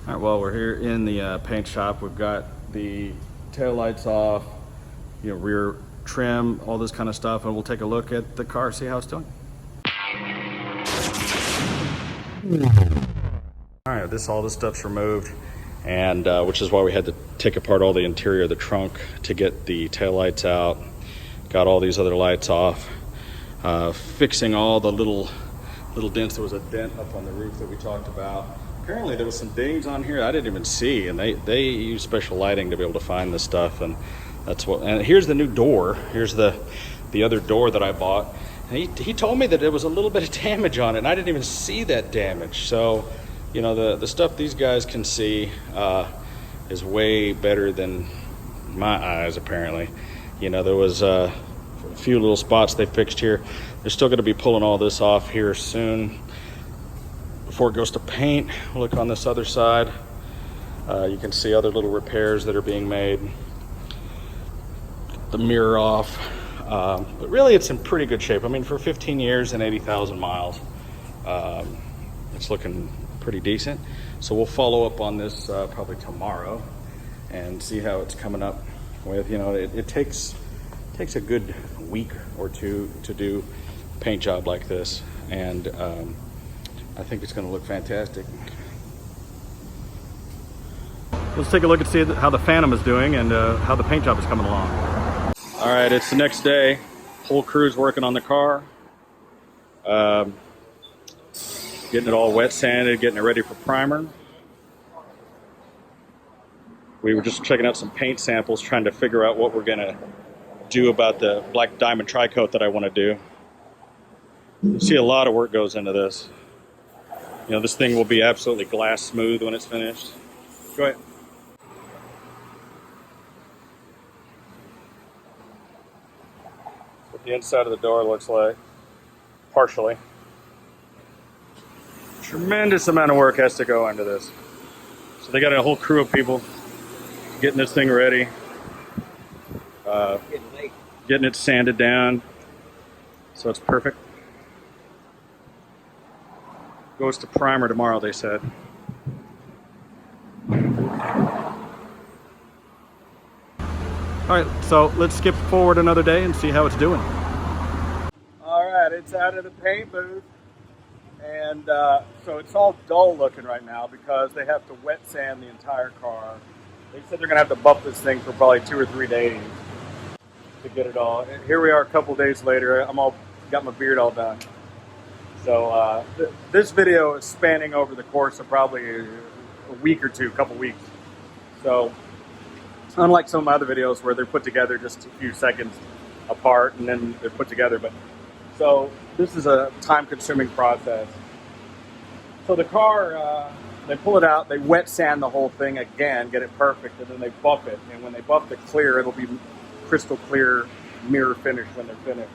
All right, well, we're here in the paint shop. We've got the tail lights off, rear trim, all this kind of stuff, and we'll take a look at the car, see how it's doing. All right, all this stuff's removed, and which is why we had to take apart all the interior of the trunk to get the tail lights out. Got all these other lights off, fixing all the little dents. There was a dent up on the roof that we talked about. Apparently there was some dings on here I didn't even see, and they use special lighting to be able to find this stuff, and that's what. And here's the new door. Here's the other door that I bought. And he told me that there was a little bit of damage on it, and I didn't even see that damage. So, the stuff these guys can see is way better than my eyes, apparently. There was a few little spots they fixed here. They're still going to be pulling all this off here soon before it goes to paint. Look on this other side. You can see other little repairs that are being made. The mirror off. But really, it's in pretty good shape. I mean, for 15 years and 80,000 miles, it's looking pretty decent. So we'll follow up on this probably tomorrow and see how it's coming up with. It takes a good week or two to do a paint job like this, and I think it's going to look fantastic. Let's take a look and see how the Phantom is doing and how the paint job is coming along. All right, it's the next day. Whole crew's working on the car. Getting it all wet sanded, getting it ready for primer. We were just checking out some paint samples, trying to figure out what we're going to do about the black diamond tri-coat that I want to do. You see a lot of work goes into this. This thing will be absolutely glass smooth when it's finished. Go ahead. That's what the inside of the door looks like, partially. Tremendous amount of work has to go into this. So they got a whole crew of people getting this thing ready, getting it sanded down so it's perfect. Goes to primer tomorrow, they said. All right, so let's skip forward another day and see how it's doing. All right, it's out of the paint booth. And so it's all dull looking right now because they have to wet sand the entire car. They said they're gonna have to buff this thing for probably 2 or 3 days to get it all. And here we are a couple days later. Got my beard all done. So this video is spanning over the course of probably a week or two, couple weeks. So unlike some other videos where they're put together just a few seconds apart and then they're put together, so this is a time-consuming process. So the car, they pull it out, they wet sand the whole thing again, get it perfect, and then they buff it. And when they buff it clear, it'll be crystal clear mirror finish when they're finished.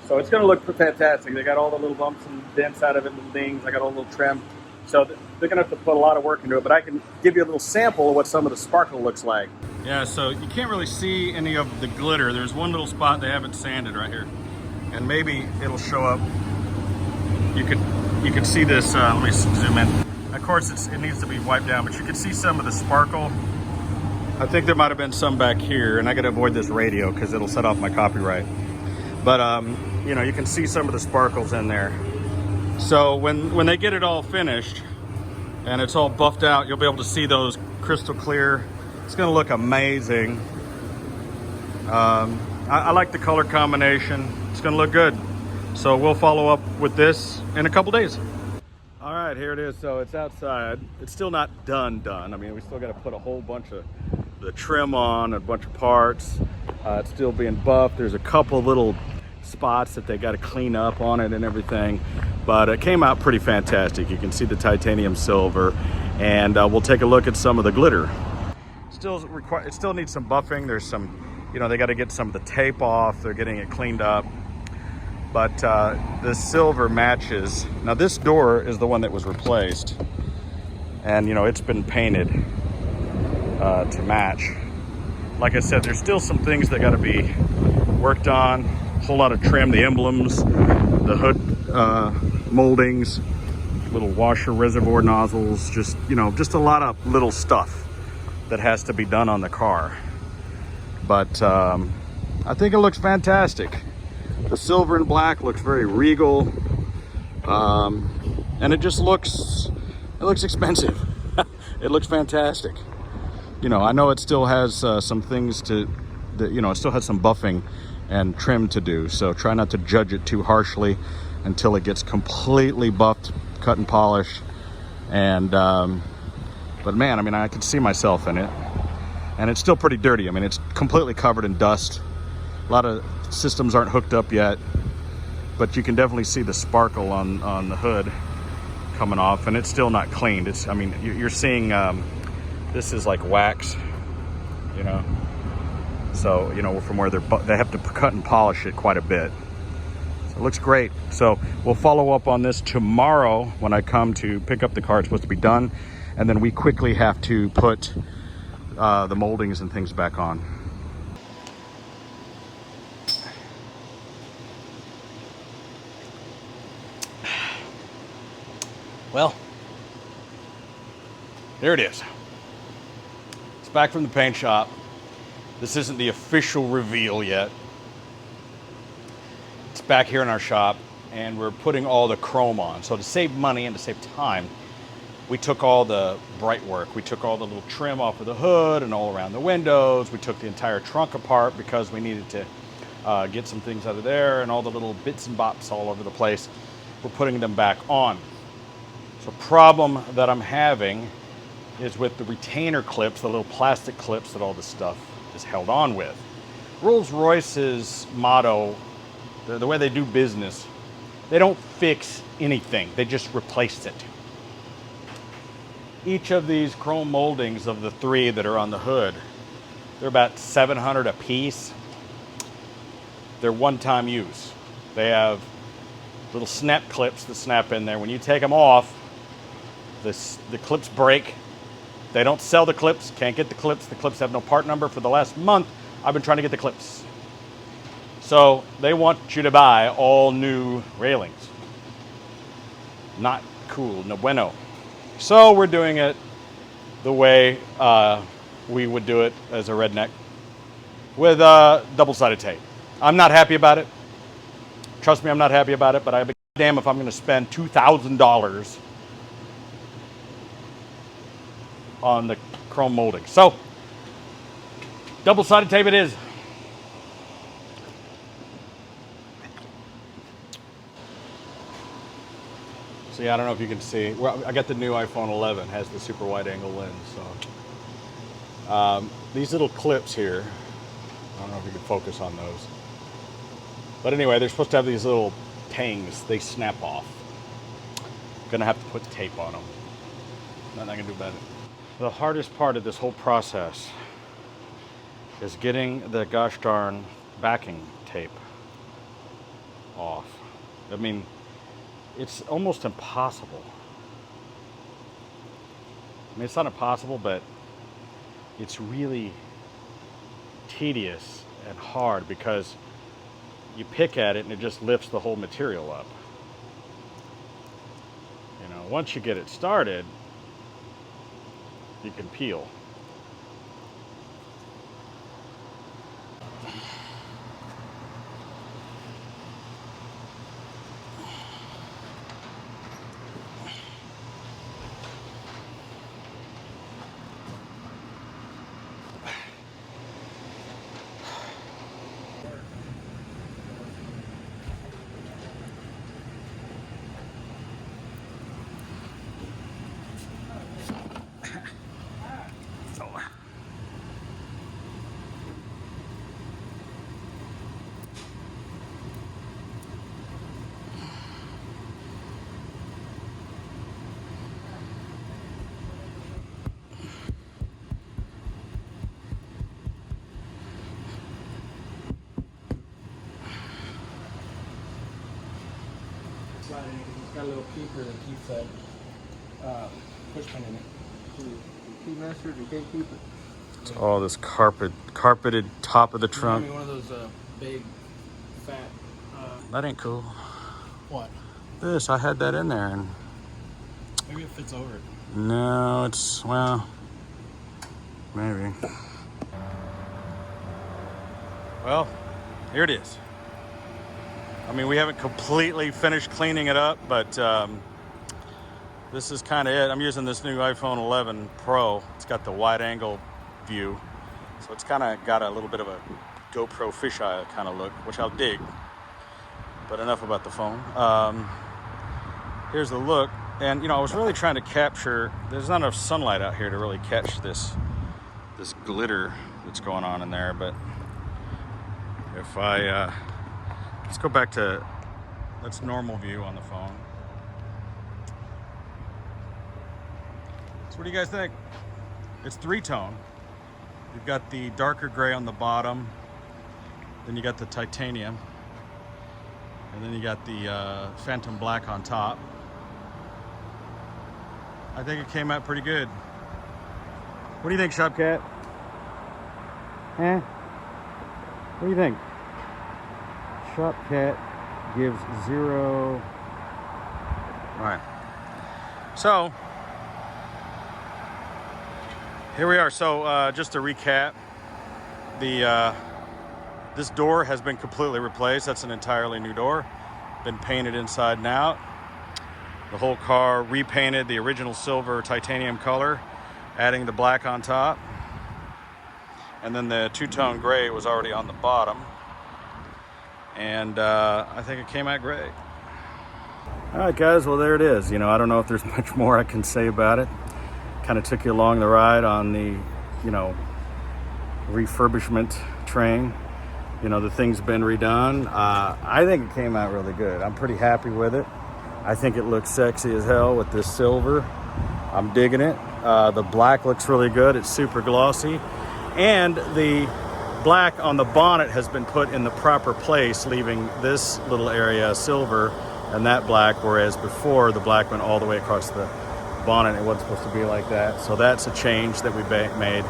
So it's going to look fantastic. They got all the little bumps and dents out of it, little dings. I got all the little trim. So they're going to have to put a lot of work into it, but I can give you a little sample of what some of the sparkle looks like. Yeah, so you can't really see any of the glitter. There's one little spot they haven't sanded right here. And maybe it'll show up. You can see this, let me zoom in. Of course, it needs to be wiped down, but you can see some of the sparkle. I think there might have been some back here, and I gotta avoid this radio because it'll set off my copyright. But you can see some of the sparkles in there. So when they get it all finished and it's all buffed out, you'll be able to see those crystal clear. It's gonna look amazing. I like the color combination. It's gonna look good. So we'll follow up with this in a couple days. All right, here it is. So it's outside. It's still not done. I mean, we still got to put a whole bunch of the trim on, a bunch of parts. It's still being buffed. There's a couple little spots that they got to clean up on it and everything. But it came out pretty fantastic. You can see the titanium silver, and we'll take a look at some of the glitter. It still needs some buffing. There's some, they got to get some of the tape off. They're getting it cleaned up. But the silver matches. Now this door is the one that was replaced, and it's been painted to match. Like I said, there's still some things that got to be worked on. A whole lot of trim, the emblems, the hood moldings, little washer reservoir nozzles, just, you know, just a lot of little stuff that has to be done on the car. But I think it looks fantastic. The silver and black looks very regal, and it just looks, it looks expensive. It looks fantastic. You know, I know it still has some things to, you know, it still has some buffing and trim to do, so try not to judge it too harshly until it gets completely buffed, cut and polished. And but man, I mean, I can see myself in it, and it's still pretty dirty. I mean, it's completely covered in dust. A lot of systems aren't hooked up yet, but you can definitely see the sparkle on the hood coming off, and it's still not cleaned. It's, I mean, you're seeing this is like wax, you know. So, you know, from where they have to cut and polish it quite a bit. So it looks great. So we'll follow up on this tomorrow when I come to pick up the car. It's supposed to be done. And then we quickly have to put the moldings and things back on. Well, there it is. It's back from the paint shop. This isn't the official reveal yet. It's back here in our shop, and we're putting all the chrome on. So to save money and to save time, we took all the bright work. We took all the little trim off of the hood and all around the windows. We took the entire trunk apart because we needed to get some things out of there, and all the little bits and bops all over the place. We're putting them back on. So problem that I'm having is with the retainer clips, the little plastic clips that all this stuff is held on with. Rolls-Royce's motto, the way they do business, they don't fix anything, they just replace it. Each of these chrome moldings of the 3 that are on the hood, they're about $700 a piece. They're one-time use. They have little snap clips that snap in there. When you take them off, the clips break. They don't sell the clips, can't get the clips. The clips have no part number. For the last month, I've been trying to get the clips. So they want you to buy all new railings. Not cool, no bueno. So we're doing it the way we would do it as a redneck, with double-sided tape. I'm not happy about it. Trust me, I'm not happy about it, but I'd be damn if I'm gonna spend $2,000 on the chrome molding. So, double-sided tape it is. See, I don't know if you can see. Well, I got the new iPhone 11, has the super wide-angle lens. So, these little clips here, I don't know if you can focus on those. But anyway, they're supposed to have these little tangs. They snap off. Gonna have to put tape on them. Nothing I can do about it. The hardest part of this whole process is getting the gosh darn backing tape off. I mean, it's almost impossible. I mean, it's not impossible, but it's really tedious and hard because you pick at it and it just lifts the whole material up. You know, once you get it started, you can peel. It's got a little keeper that keeps that push pin in it. The keymaster, you can't keep it. It's all this carpeted top of the trunk. One of those big, fat. That ain't cool. What? This, I had that in there, and Maybe it fits over it. No, it's, well, maybe. Well, here it is. I mean, we haven't completely finished cleaning it up, but this is kind of it. I'm using this new iPhone 11 Pro. It's got the wide angle view. So it's kind of got a little bit of a GoPro fisheye kind of look, which I'll dig. But enough about the phone. Here's the look. And, you know, I was really trying to capture, there's not enough sunlight out here to really catch this glitter that's going on in there. But if I, let's go back to, that's normal view on the phone. So what do you guys think? It's three-tone. You've got the darker gray on the bottom, then you got the titanium, and then you got the phantom black on top. I think it came out pretty good. What do you think, Shopcat? What do you think? Shopcat gives 0. All right. So here we are. So just to recap, this door has been completely replaced. That's an entirely new door. Been painted inside and out. The whole car repainted the original silver titanium color, adding the black on top. And then the two-tone gray was already on the bottom. And I think it came out great. All right, guys, well, there it is. You know, I don't know if there's much more I can say about it. Kind of took you along the ride on the, you know, refurbishment train. You know, the thing's been redone. I think it came out really good. I'm pretty happy with it. I think it looks sexy as hell with this silver. I'm digging it. The black looks really good. It's super glossy. And the black on the bonnet has been put in the proper place, leaving this little area silver and that black, whereas before the black went all the way across the bonnet. It wasn't supposed to be like that. So that's a change that we made.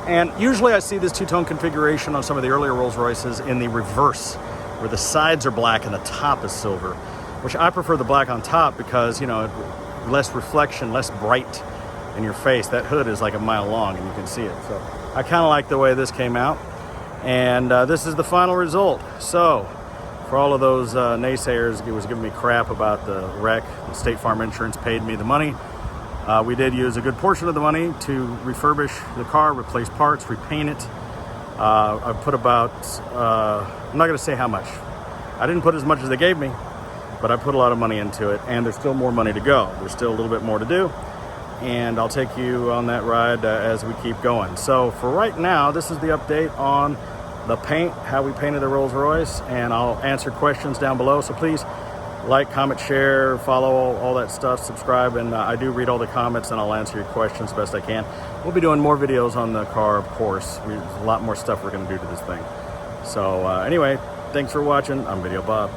And usually I see this two-tone configuration on some of the earlier Rolls Royces in the reverse, where the sides are black and the top is silver, which I prefer the black on top because, you know, less reflection, less bright in your face. That hood is like a mile long and you can see it. So I kind of like the way this came out. And this is the final result. So for all of those naysayers, it was giving me crap about the wreck, the State Farm Insurance paid me the money. We did use a good portion of the money to refurbish the car, replace parts, repaint it. I put about, I'm not going to say how much. I didn't put as much as they gave me, but I put a lot of money into it, and there's still more money to go. There's still a little bit more to do, and I'll take you on that ride as we keep going. So for right now, this is the update on the paint, how we painted the Rolls Royce, and I'll answer questions down below. So please like, comment, share, follow, all that stuff, subscribe, and I do read all the comments and I'll answer your questions best I can. We'll be doing more videos on the car, of course. There's a lot more stuff we're going to do to this thing. So anyway, thanks for watching. I'm Videobob.